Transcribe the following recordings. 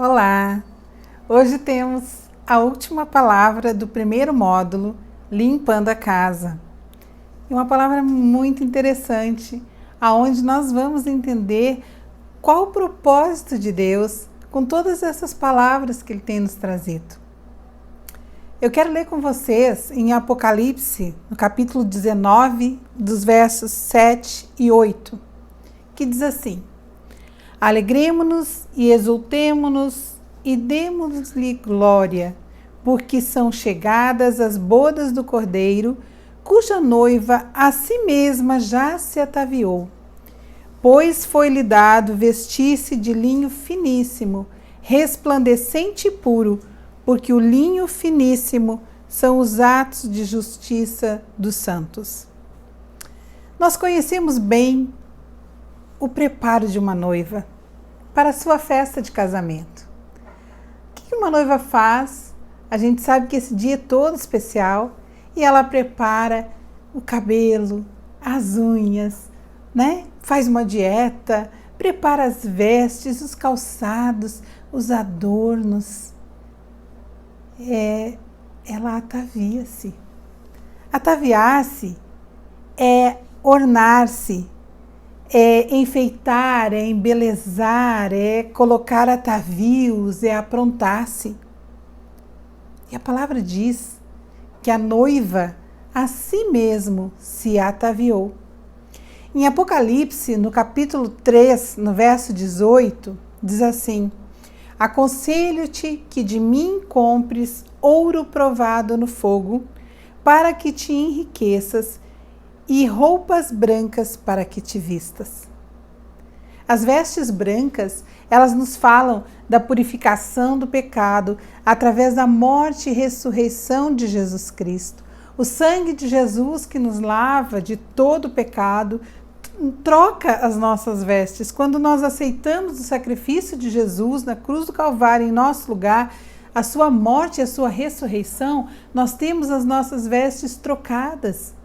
Olá! Hoje temos a última palavra do primeiro módulo, Limpando a Casa. É uma palavra muito interessante, aonde nós vamos entender qual o propósito de Deus com todas essas palavras que Ele tem nos trazido. Eu quero ler com vocês em Apocalipse, no capítulo 19, dos versos 7 e 8, que diz assim: Alegremo-nos e exultemo-nos e demos-lhe glória, porque são chegadas as bodas do Cordeiro, cuja noiva a si mesma já se ataviou. Pois foi-lhe dado vestir-se de linho finíssimo, resplandecente e puro, porque o linho finíssimo são os atos de justiça dos santos. Nós conhecemos bem o preparo de uma noiva para a sua festa de casamento. O que uma noiva faz? A gente sabe que esse dia é todo especial e ela prepara o cabelo, as unhas, né? Faz uma dieta, prepara as vestes, os calçados, os adornos. Ela atavia-se. Ataviar-se é ornar-se, é enfeitar, é embelezar, é colocar atavios, é aprontar-se. E a palavra diz que a noiva a si mesmo se ataviou. Em Apocalipse, no capítulo 3, no verso 18, diz assim: Aconselho-te que de mim compres ouro provado no fogo, para que te enriqueças, e roupas brancas para que te vistas. As vestes brancas, elas nos falam da purificação do pecado através da morte e ressurreição de Jesus Cristo. O sangue de Jesus que nos lava de todo o pecado, troca as nossas vestes. Quando nós aceitamos o sacrifício de Jesus na cruz do Calvário em nosso lugar, a sua morte e a sua ressurreição, nós temos as nossas vestes trocadas,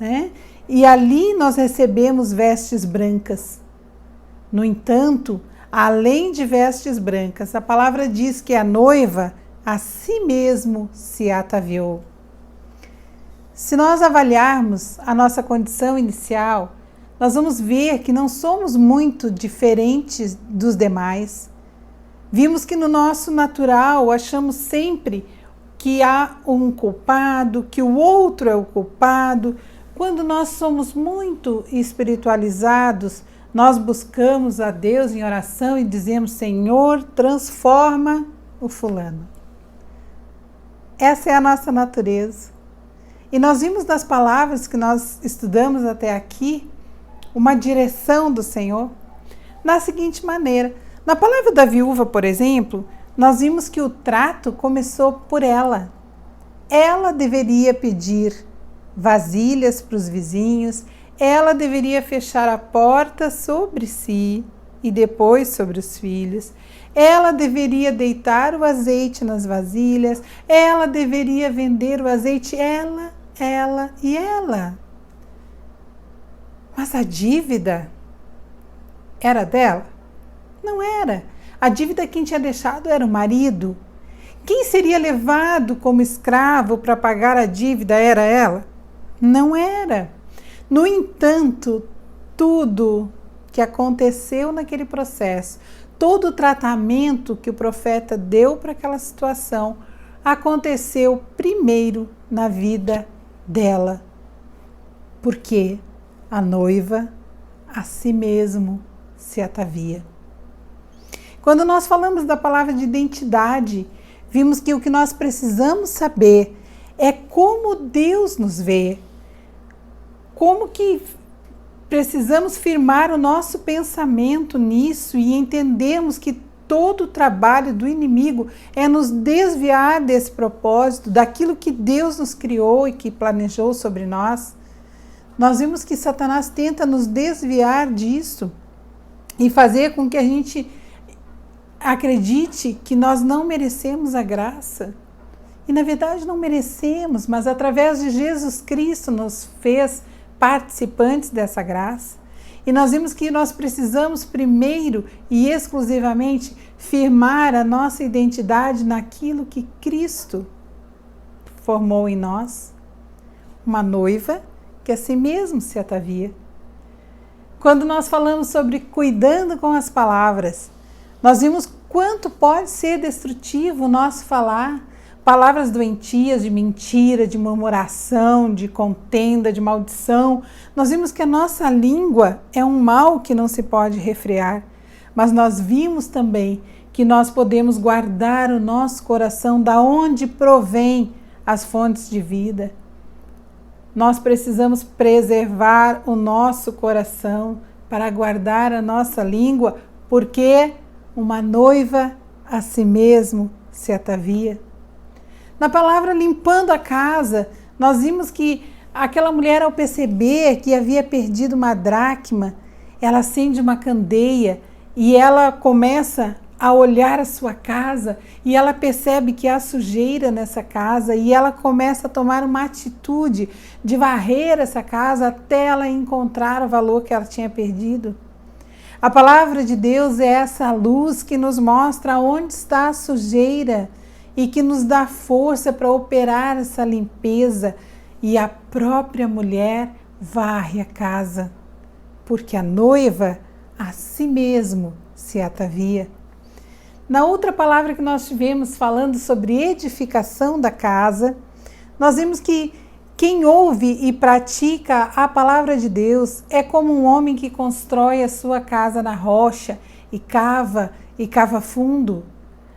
né? E ali nós recebemos vestes brancas. No entanto, além de vestes brancas, a palavra diz que a noiva a si mesmo se ataviou. Se nós avaliarmos a nossa condição inicial, nós vamos ver que não somos muito diferentes dos demais. Vimos que no nosso natural achamos sempre que há um culpado, que o outro é o culpado. Quando nós somos muito espiritualizados, nós buscamos a Deus em oração e dizemos: Senhor, transforma o fulano. Essa é a nossa natureza. E nós vimos nas palavras que nós estudamos até aqui uma direção do Senhor na seguinte maneira. Na palavra da viúva, por exemplo, nós vimos que o trato começou por ela. Ela deveria pedir vasilhas para os vizinhos, ela deveria fechar a porta sobre si e depois sobre os filhos, ela deveria deitar o azeite nas vasilhas, ela deveria vender o azeite, ela e ela. Mas a dívida era dela? Não era. A dívida quem tinha deixado era o marido. Quem seria levado como escravo para pagar a dívida era ela? Não era. No entanto, tudo que aconteceu naquele processo, todo o tratamento que o profeta deu para aquela situação, aconteceu primeiro na vida dela. Porque a noiva a si mesmo se atavia. Quando nós falamos da palavra de identidade, vimos que o que nós precisamos saber é como Deus nos vê. Como que precisamos firmar o nosso pensamento nisso e entendermos que todo o trabalho do inimigo é nos desviar desse propósito, daquilo que Deus nos criou e que planejou sobre nós. Nós vimos que Satanás tenta nos desviar disso e fazer com que a gente acredite que nós não merecemos a graça. E na verdade não merecemos, mas através de Jesus Cristo nos fez participantes dessa graça. E nós vimos que nós precisamos primeiro e exclusivamente firmar a nossa identidade naquilo que Cristo formou em nós. Uma noiva que a si mesmo se atavia. Quando nós falamos sobre cuidando com as palavras, nós vimos quanto pode ser destrutivo o nosso falar. Palavras doentias, de mentira, de murmuração, de contenda, de maldição. Nós vimos que a nossa língua é um mal que não se pode refrear. Mas nós vimos também que nós podemos guardar o nosso coração da onde provém as fontes de vida. Nós precisamos preservar o nosso coração para guardar a nossa língua, porque uma noiva a si mesmo se atavia. Na palavra limpando a casa, nós vimos que aquela mulher, ao perceber que havia perdido uma dracma, ela acende uma candeia e ela começa a olhar a sua casa e ela percebe que há sujeira nessa casa e ela começa a tomar uma atitude de varrer essa casa até ela encontrar o valor que ela tinha perdido. A palavra de Deus é essa luz que nos mostra onde está a sujeira e que nos dá força para operar essa limpeza, e a própria mulher varre a casa, porque a noiva a si mesmo se atavia. Na outra palavra que nós tivemos falando sobre edificação da casa, nós vimos que quem ouve e pratica a palavra de Deus é como um homem que constrói a sua casa na rocha e cava fundo.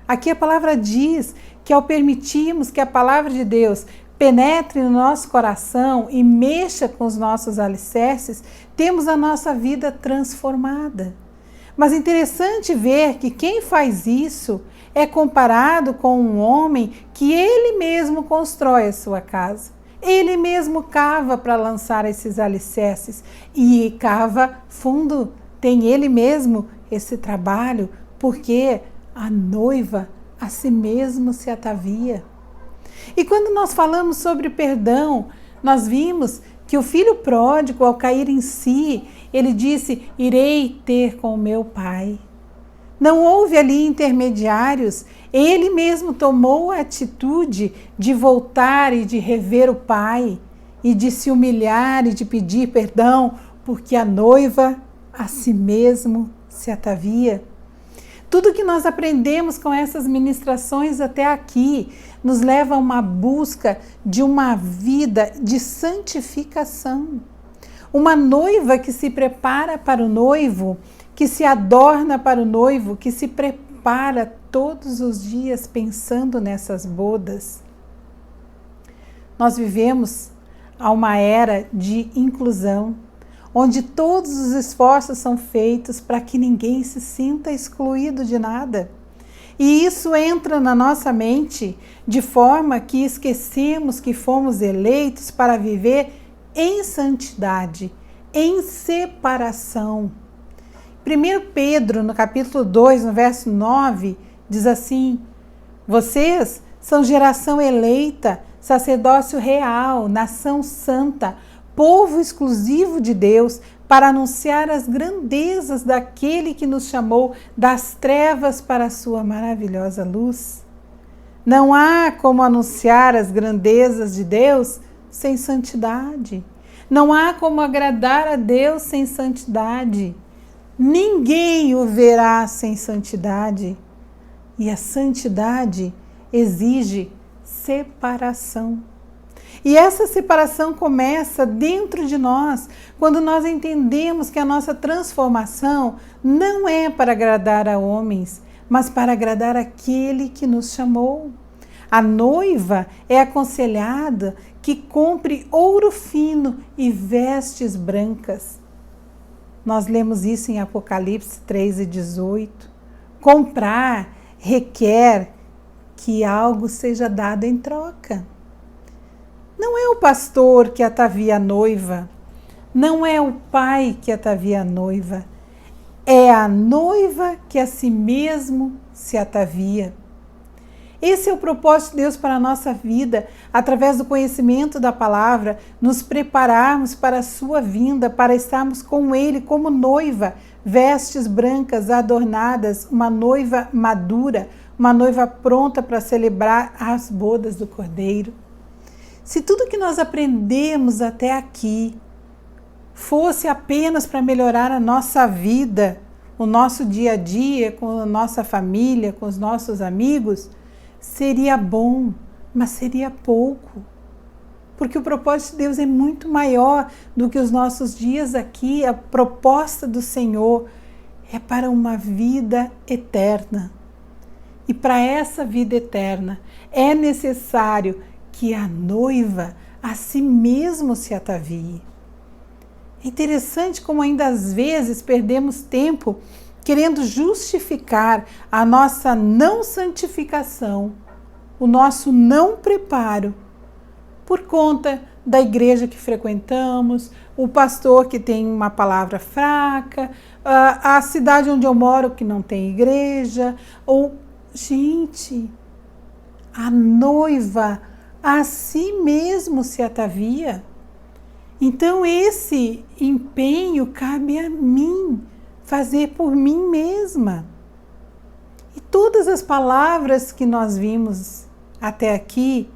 Aqui a palavra diz que ao permitirmos que a palavra de Deus penetre no nosso coração e mexa com os nossos alicerces, temos a nossa vida transformada. Mas é interessante ver que quem faz isso é comparado com um homem que ele mesmo constrói a sua casa. Ele mesmo cava para lançar esses alicerces e cava fundo. Tem ele mesmo esse trabalho, porque a noiva a si mesmo se atavia. E quando nós falamos sobre perdão, nós vimos que o filho pródigo, ao cair em si, ele disse: irei ter com o meu pai. Não houve ali intermediários, ele mesmo tomou a atitude de voltar e de rever o pai, e de se humilhar e de pedir perdão, porque a noiva a si mesmo se atavia. Tudo que nós aprendemos com essas ministrações até aqui nos leva a uma busca de uma vida de santificação. Uma noiva que se prepara para o noivo, que se adorna para o noivo, que se prepara todos os dias pensando nessas bodas. Nós vivemos a uma era de inclusão, onde todos os esforços são feitos para que ninguém se sinta excluído de nada. E isso entra na nossa mente de forma que esquecemos que fomos eleitos para viver em santidade, em separação. 1 Pedro, no capítulo 2, no verso 9, diz assim: vocês são geração eleita, sacerdócio real, nação santa, povo exclusivo de Deus, para anunciar as grandezas daquele que nos chamou das trevas para a sua maravilhosa luz. Não há como anunciar as grandezas de Deus sem santidade. Não há como agradar a Deus sem santidade. Ninguém o verá sem santidade. E a santidade exige separação. E essa separação começa dentro de nós, quando nós entendemos que a nossa transformação não é para agradar a homens, mas para agradar aquele que nos chamou. A noiva é aconselhada que compre ouro fino e vestes brancas. Nós lemos isso em Apocalipse 3:18. Comprar requer que algo seja dado em troca. Não é o pastor que atavia a noiva, não é o pai que atavia a noiva, é a noiva que a si mesmo se atavia. Esse é o propósito de Deus para a nossa vida, através do conhecimento da palavra, nos prepararmos para a sua vinda, para estarmos com Ele como noiva, vestes brancas adornadas, uma noiva madura, uma noiva pronta para celebrar as bodas do Cordeiro. Se tudo que nós aprendemos até aqui fosse apenas para melhorar a nossa vida, o nosso dia a dia, com a nossa família, com os nossos amigos, seria bom, mas seria pouco. Porque o propósito de Deus é muito maior do que os nossos dias aqui. A proposta do Senhor é para uma vida eterna. E para essa vida eterna é necessário que a noiva a si mesmo se atavie. É interessante como ainda às vezes perdemos tempo querendo justificar a nossa não santificação, o nosso não preparo, por conta da igreja que frequentamos, o pastor que tem uma palavra fraca, a cidade onde eu moro que não tem igreja, ou, gente, a noiva a si mesmo se atavia. Então esse empenho cabe a mim, fazer por mim mesma. E todas as palavras que nós vimos até aqui,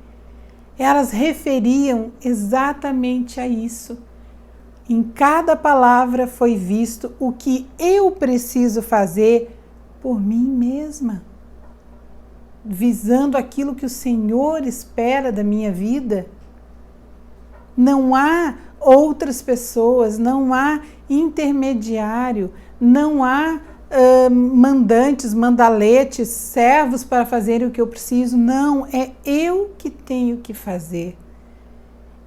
elas referiam exatamente a isso. Em cada palavra foi visto o que eu preciso fazer por mim mesma, visando aquilo que o Senhor espera da minha vida. Não há outras pessoas, não há intermediário, não há mandantes, mandaletes, servos para fazerem o que eu preciso. Não, é eu que tenho que fazer.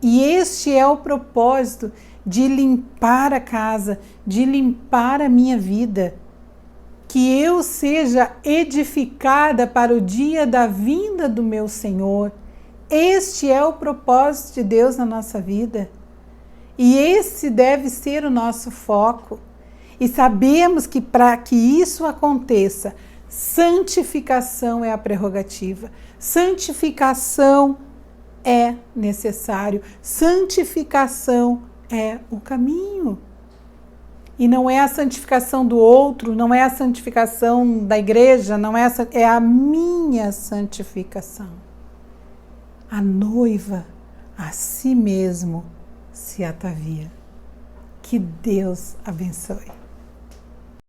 E este é o propósito de limpar a casa, de limpar a minha vida. Que eu seja edificada para o dia da vinda do meu Senhor. Este é o propósito de Deus na nossa vida. E esse deve ser o nosso foco. E sabemos que para que isso aconteça, santificação é a prerrogativa. Santificação é necessário. Santificação é o caminho. E não é a santificação do outro, não é a santificação da igreja, não é a minha santificação. A noiva a si mesmo se atavia. Que Deus abençoe.